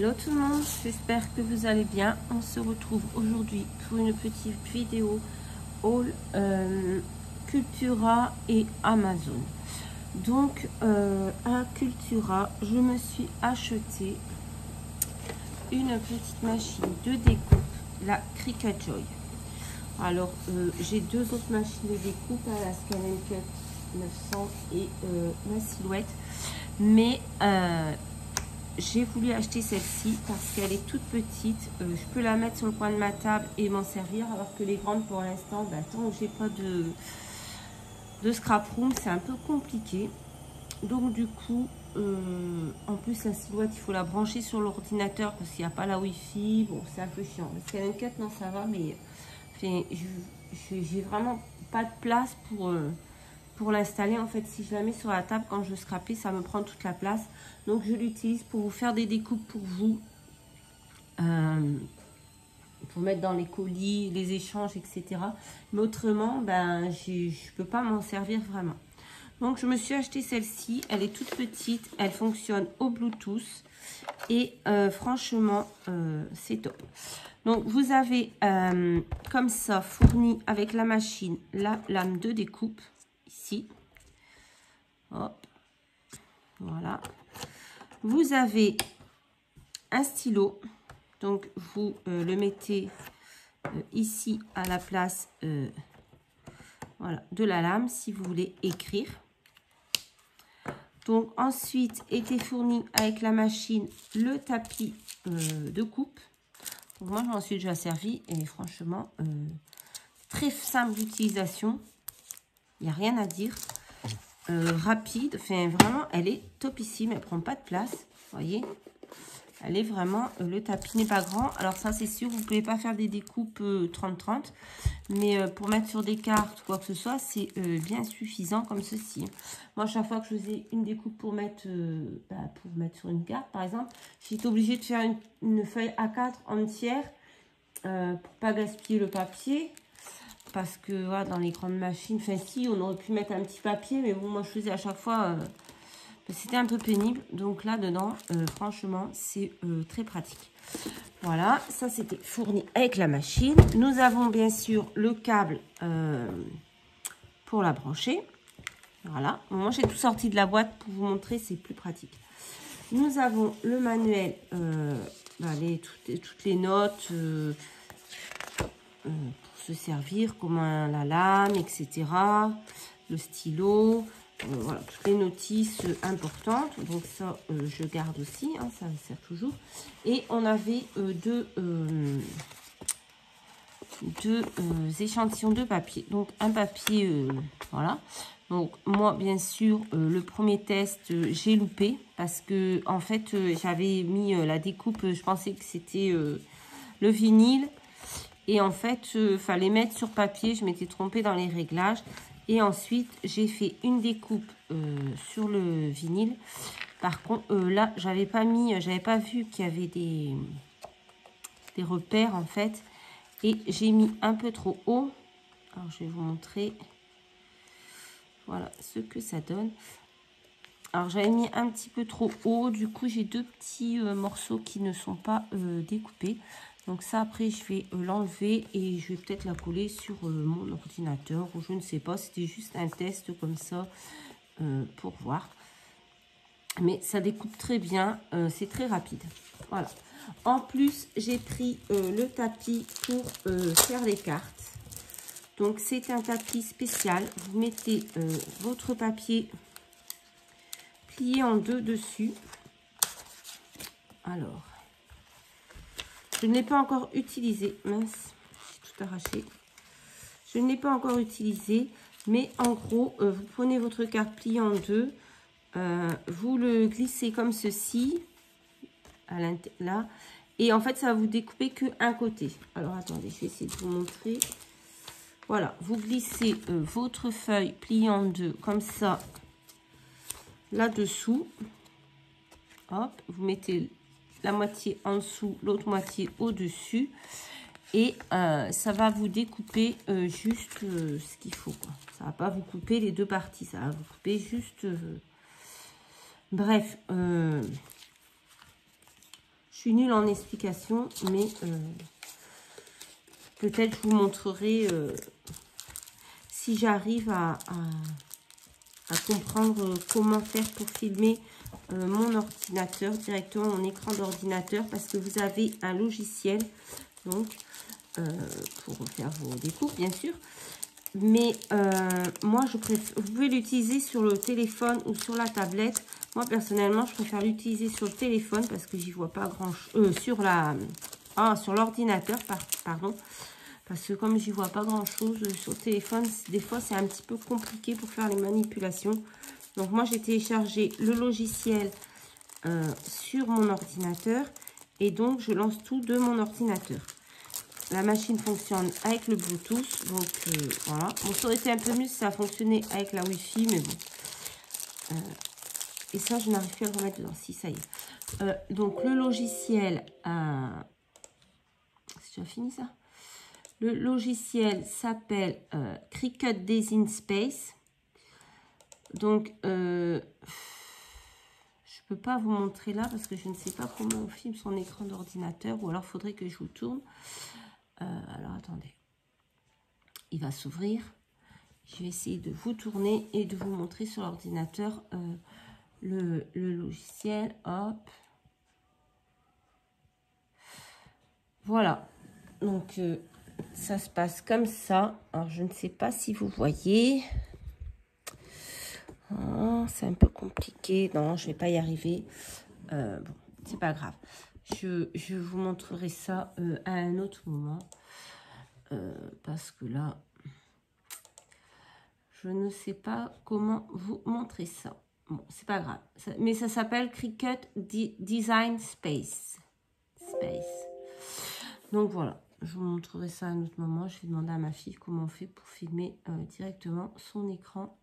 Hello tout le monde, j'espère que vous allez bien. On se retrouve aujourd'hui pour une petite vidéo haul Cultura et Amazon. Donc à Cultura, je me suis acheté une petite machine de découpe, la Cricut Joy. Alors j'ai deux autres machines de découpe, la ScanNCut 900 et la Silhouette, mais j'ai voulu acheter celle-ci parce qu'elle est toute petite. Je peux la mettre sur le coin de ma table et m'en servir, alors que les grandes pour l'instant, bah, tant que j'ai pas de scrap room, c'est un peu compliqué. Donc du coup, en plus la Silhouette, il faut la brancher sur l'ordinateur parce qu'il n'y a pas la Wi-Fi. Bon, c'est un peu chiant. Le ScanNCut, non, ça va, mais enfin, j'ai vraiment pas de place pour l'installer. En fait, si je la mets sur la table, quand je scrape, ça me prend toute la place. Donc je l'utilise pour vous faire des découpes pour vous, pour mettre dans les colis, les échanges, etc. Mais autrement, ben je peux pas m'en servir vraiment. Donc je me suis acheté celle-ci. Elle est toute petite, elle fonctionne au Bluetooth et franchement c'est top. Donc vous avez comme ça fourni avec la machine la lame de découpe ici. Hop, voilà. Vous avez un stylo, donc vous le mettez ici à la place voilà, de la lame si vous voulez écrire. Donc ensuite était fourni avec la machine le tapis de coupe. Donc, moi je m'en suis déjà servi et franchement très simple d'utilisation, il n'y a rien à dire. Rapide, enfin vraiment elle est topissime, elle prend pas de place, voyez, elle est vraiment, le tapis n'est pas grand. Alors ça c'est sûr, vous pouvez pas faire des découpes 30-30, mais pour mettre sur des cartes quoi que ce soit, c'est bien suffisant comme ceci. Moi chaque fois que je faisais une découpe pour mettre sur une carte par exemple, j'étais obligée de faire une feuille A4 entière pour pas gaspiller le papier. Parce que voilà, dans les grandes machines, enfin si, on aurait pu mettre un petit papier, mais bon, moi je faisais à chaque fois, c'était un peu pénible. Donc là dedans, franchement, c'est très pratique. Voilà, ça c'était fourni avec la machine. Nous avons bien sûr le câble pour la brancher. Voilà, moi j'ai tout sorti de la boîte pour vous montrer, c'est plus pratique. Nous avons le manuel, toutes les notes. Se servir, comment la lame, etc. Le stylo, voilà, toutes les notices importantes. Donc ça, je garde aussi, hein, ça sert toujours. Et on avait deux échantillons de papier. Donc un papier, voilà. Donc moi, bien sûr, le premier test, j'ai loupé parce que en fait, j'avais mis la découpe, je pensais que c'était le vinyle. Et en fait, fallait mettre sur papier. Je m'étais trompée dans les réglages. Et ensuite, j'ai fait une découpe sur le vinyle. Par contre, là, j'avais pas vu qu'il y avait des repères en fait. Et j'ai mis un peu trop haut. Alors, je vais vous montrer. Voilà ce que ça donne. Alors, j'avais mis un petit peu trop haut. Du coup, j'ai deux petits morceaux qui ne sont pas découpés. Donc ça, après, je vais l'enlever et je vais peut-être la coller sur mon ordinateur ou je ne sais pas. C'était juste un test comme ça pour voir. Mais ça découpe très bien. C'est très rapide. Voilà. En plus, j'ai pris le tapis pour faire les cartes. Donc, c'est un tapis spécial. Vous mettez votre papier plié en deux dessus. Alors... je ne l'ai pas encore utilisé. Mince, j'ai tout arraché. Je ne l'ai pas encore utilisé. Mais en gros, vous prenez votre carte pliée en deux. Vous le glissez comme ceci. Là. Et en fait, ça va vous découper qu'un côté. Alors, attendez, je vais essayer de vous montrer. Voilà, vous glissez votre feuille pliée en deux comme ça. Là-dessous. Hop, vous mettez la moitié en dessous, l'autre moitié au-dessus. Et ça va vous découper juste ce qu'il faut, quoi. Ça va pas vous couper les deux parties. Ça va vous couper juste... bref. Je suis nulle en explication, mais peut-être je vous montrerai si j'arrive à comprendre comment faire pour filmer mon ordinateur, directement mon écran d'ordinateur, parce que vous avez un logiciel, donc, pour faire vos découpes, bien sûr. Mais moi, je préfère, vous pouvez l'utiliser sur le téléphone ou sur la tablette. Moi, personnellement, je préfère l'utiliser sur le téléphone parce que j'y vois pas grand-chose. Sur l'ordinateur, pardon. Parce que comme j'y vois pas grand-chose sur le téléphone, des fois, c'est un petit peu compliqué pour faire les manipulations. Donc, moi, j'ai téléchargé le logiciel sur mon ordinateur. Et donc, je lance tout de mon ordinateur. La machine fonctionne avec le Bluetooth, donc voilà. Bon, ça aurait été un peu mieux si ça fonctionnait avec la Wi-Fi, mais bon. Et ça, je n'arrive plus à le remettre dedans. Si, ça y est. Donc, le logiciel... tu as fini ça? Le logiciel s'appelle Cricut Design Space. Donc, je peux pas vous montrer là parce que je ne sais pas comment on filme son écran d'ordinateur. Ou alors, il faudrait que je vous tourne. Alors, attendez. Il va s'ouvrir. Je vais essayer de vous tourner et de vous montrer sur l'ordinateur le logiciel. Hop. Voilà. Donc, ça se passe comme ça. Alors, je ne sais pas si vous voyez. Oh, c'est un peu compliqué. Non, je ne vais pas y arriver. Bon, c'est pas grave. Je vous montrerai ça à un autre moment. Parce que là, je ne sais pas comment vous montrer ça. Bon, c'est pas grave. Mais ça s'appelle Cricut Design Space. Donc voilà, je vous montrerai ça à un autre moment. Je vais demander à ma fille comment on fait pour filmer directement son écran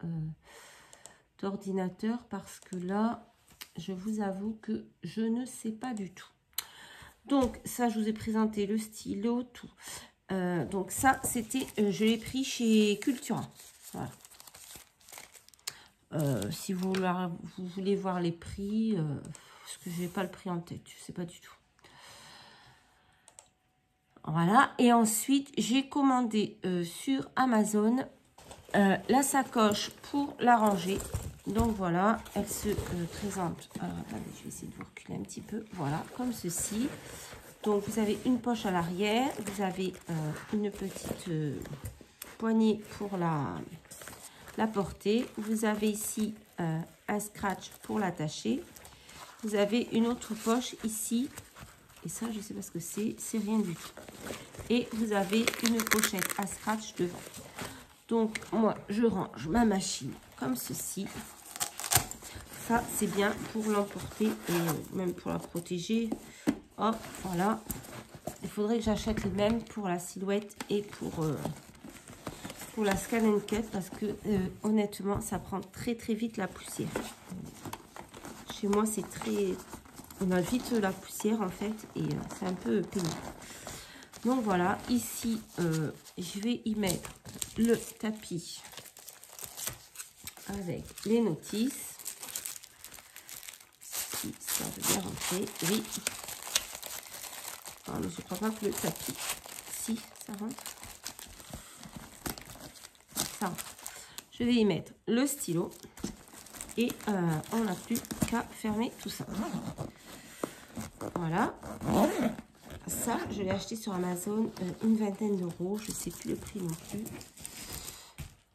d'ordinateur. Parce que là, je vous avoue que je ne sais pas du tout. Donc ça, je vous ai présenté le stylo, tout. Donc ça, c'était, je l'ai pris chez Cultura. Voilà. Si vous voulez voir les prix, parce que je n'ai pas le prix en tête, je ne sais pas du tout. Voilà, et ensuite, j'ai commandé sur Amazon la sacoche pour la ranger. Donc voilà, elle se présente. Alors attendez, je vais essayer de vous reculer un petit peu. Voilà, comme ceci. Donc vous avez une poche à l'arrière, vous avez une petite poignée pour la porter. Vous avez ici un scratch pour l'attacher. Vous avez une autre poche ici. Et ça, je ne sais pas ce que c'est rien du tout. Et vous avez une pochette à scratch devant. Donc, moi, je range ma machine comme ceci. Ça, c'est bien pour l'emporter et même pour la protéger. Hop, voilà. Il faudrait que j'achète les mêmes pour la silhouette et pour la Scan and Cut parce que honnêtement, ça prend très très vite la poussière. Chez moi, c'est très... On a vite la poussière en fait et c'est un peu pénible. Donc voilà, ici, je vais y mettre le tapis avec les notices. Si ça veut bien rentrer, oui. Ah, mais je ne crois pas que le tapis, si ça rentre. Ça rentre. Je vais y mettre le stylo et on n'a plus qu'à fermer tout ça. Voilà. Ça, je l'ai acheté sur Amazon, une vingtaine d'euros. Je ne sais plus le prix non plus.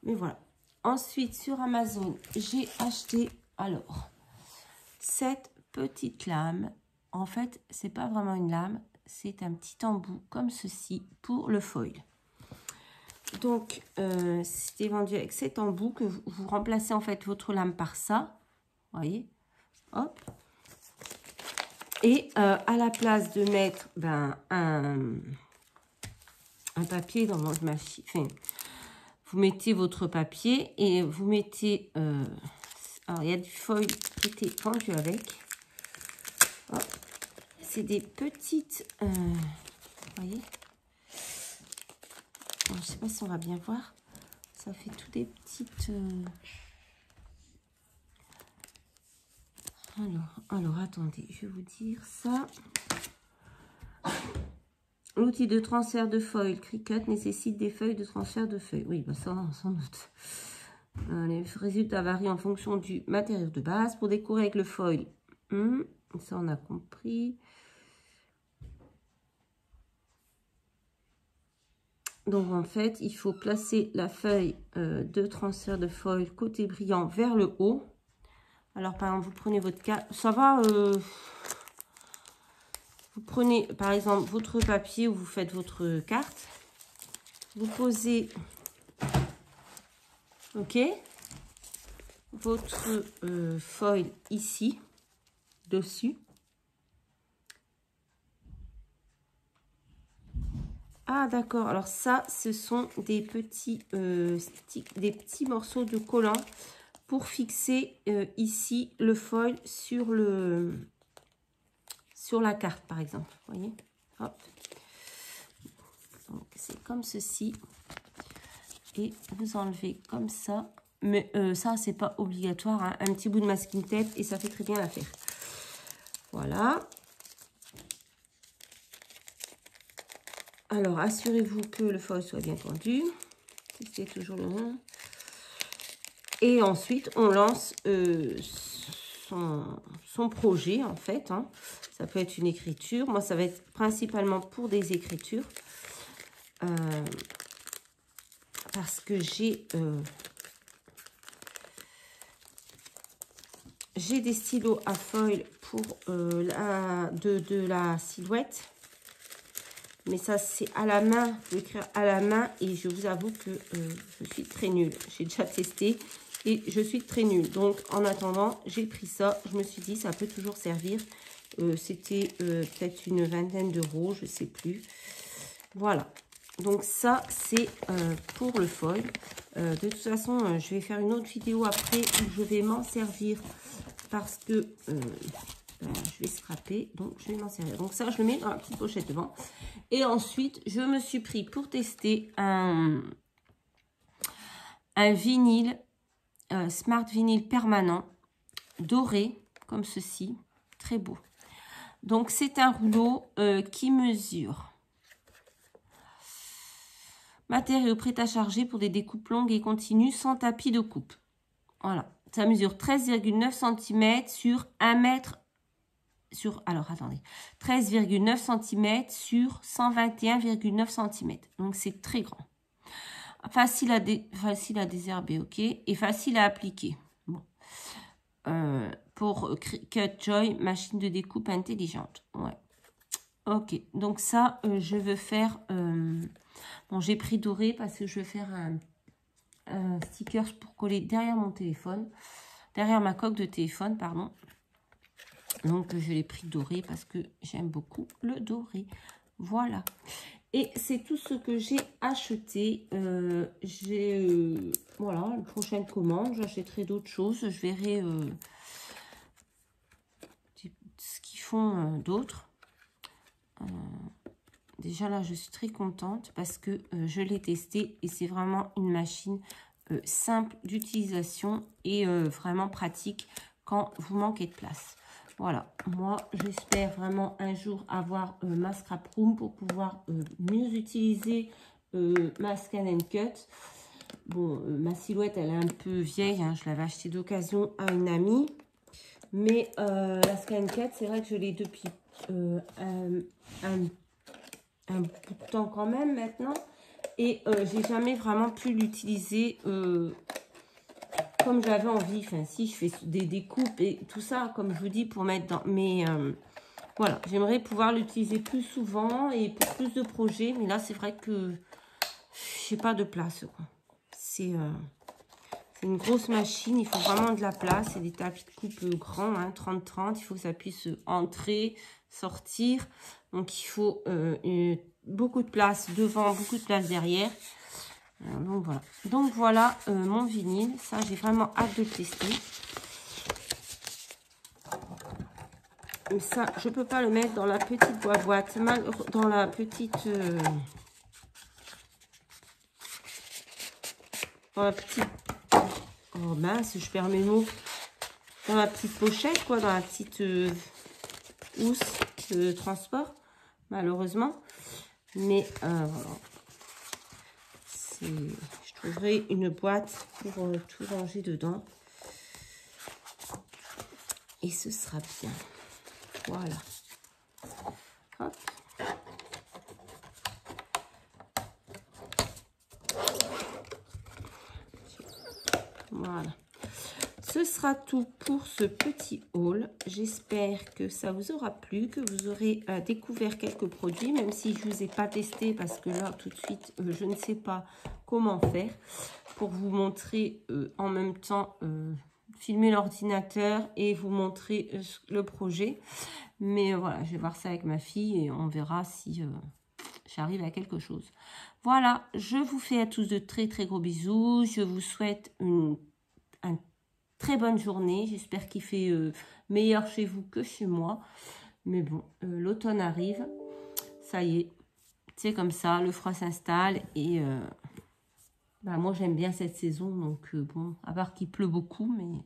Mais voilà. Ensuite, sur Amazon, j'ai acheté, alors, cette petite lame. En fait, c'est pas vraiment une lame. C'est un petit embout comme ceci pour le foil. Donc, c'était vendu avec cet embout que vous remplacez en fait votre lame par ça. Vous voyez? Hop. Et à la place de mettre un papier dans votre machine, enfin, vous mettez votre papier et vous mettez... alors, il y a du foil qui était vendu avec. C'est des petites... vous voyez? Bon, je ne sais pas si on va bien voir. Ça fait tout des petites... Alors, attendez, je vais vous dire ça. L'outil de transfert de foil Cricut nécessite des feuilles de transfert de feuilles. Oui, bah ça, sans doute. Les résultats varient en fonction du matériau de base. Pour décorer avec le foil, ça on a compris. Donc en fait, il faut placer la feuille de transfert de foil côté brillant vers le haut. Alors par exemple, vous prenez votre carte, ça va, vous prenez par exemple votre papier où vous faites votre carte. Vous posez, ok, votre foil ici, dessus. Ah d'accord, alors ça, ce sont des petits morceaux de collant pour fixer ici le foil sur la carte par exemple. Vous voyez, hop. Donc c'est comme ceci. Et vous enlevez comme ça. Mais ça, c'est pas obligatoire, hein. Un petit bout de masking tape et ça fait très bien l'affaire. Voilà. Alors, assurez-vous que le foil soit bien tendu. Testez toujours le rond. Et ensuite, on lance son projet, en fait. Hein. Ça peut être une écriture. Moi, ça va être principalement pour des écritures. Parce que j'ai des stylos à foil pour de la silhouette. Mais ça, c'est à la main, l'écrire à la main. Et je vous avoue que je suis très nulle. J'ai déjà testé et je suis très nulle. Donc, en attendant, j'ai pris ça. Je me suis dit, ça peut toujours servir. C'était peut-être une vingtaine d'euros, je ne sais plus. Voilà. Donc, ça, c'est pour le foil. De toute façon, je vais faire une autre vidéo après où je vais m'en servir parce que... je vais scraper, donc je vais m'en servir. Donc ça, je le mets dans la petite pochette devant. Et ensuite, je me suis pris pour tester un vinyle, Smart Vinyle permanent, doré, comme ceci. Très beau. Donc, c'est un rouleau qui mesure. Matériau prêt à charger pour des découpes longues et continues sans tapis de coupe. Voilà. Ça mesure 13,9 cm sur 1 mètre. Alors, attendez, 13,9 cm sur 121,9 cm. Donc, c'est très grand. Facile à désherber, ok. Et facile à appliquer. Bon. Pour Cricut Joy, machine de découpe intelligente. Ouais. Ok. Donc, ça, je veux faire... bon, j'ai pris doré parce que je veux faire un sticker pour coller derrière mon téléphone. Derrière ma coque de téléphone, pardon. Donc, je l'ai pris doré parce que j'aime beaucoup le doré. Voilà. Et c'est tout ce que j'ai acheté. Voilà, une prochaine commande. J'achèterai d'autres choses. Je verrai ce qu'ils font d'autres. Déjà, là, je suis très contente parce que je l'ai testé. Et c'est vraiment une machine simple d'utilisation et vraiment pratique quand vous manquez de place. Voilà, moi j'espère vraiment un jour avoir ma scrap room pour pouvoir mieux utiliser ma scan and cut. Bon, ma silhouette elle est un peu vieille, hein, je l'avais achetée d'occasion à une amie. Mais la scan and cut, c'est vrai que je l'ai depuis un bout de temps quand même maintenant. Et j'ai jamais vraiment pu l'utiliser comme j'avais envie. Enfin, si je fais des découpes et tout ça, comme je vous dis, pour mettre dans... Mais voilà, j'aimerais pouvoir l'utiliser plus souvent et pour plus de projets. Mais là, c'est vrai que j'ai pas de place, quoi. C'est une grosse machine. Il faut vraiment de la place. C'est des tapis de coupe grands, hein, 30-30. Il faut que ça puisse entrer, sortir. Donc, il faut beaucoup de place devant, beaucoup de place derrière. Donc voilà mon vinyle. Ça, j'ai vraiment hâte de le tester. Mais ça, je peux pas le mettre dans la petite boîte. Dans la petite... Oh mince, je perds mes mots. Dans la petite pochette, quoi. Dans la petite housse de transport. Malheureusement. Mais voilà. Je trouverai une boîte pour tout ranger dedans. Et ce sera bien. Voilà. Hop. Voilà. Ce sera tout pour ce petit haul. J'espère que ça vous aura plu, que vous aurez découvert quelques produits, même si je ne vous ai pas testé parce que là, tout de suite, je ne sais pas comment faire pour vous montrer en même temps, filmer l'ordinateur et vous montrer le projet. Mais voilà, je vais voir ça avec ma fille et on verra si j'arrive à quelque chose. Voilà, je vous fais à tous de très très gros bisous. Je vous souhaite une très bonne journée. J'espère qu'il fait meilleur chez vous que chez moi. Mais bon, l'automne arrive. Ça y est, c'est comme ça, le froid s'installe. Et bah, moi, j'aime bien cette saison. Donc bon, à part qu'il pleut beaucoup, mais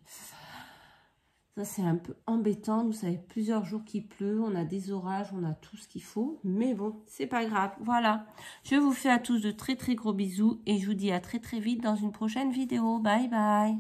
ça, c'est un peu embêtant. Nous, ça fait plusieurs jours qu'il pleut. On a des orages, on a tout ce qu'il faut. Mais bon, c'est pas grave. Voilà, je vous fais à tous de très très gros bisous. Et je vous dis à très très vite dans une prochaine vidéo. Bye bye.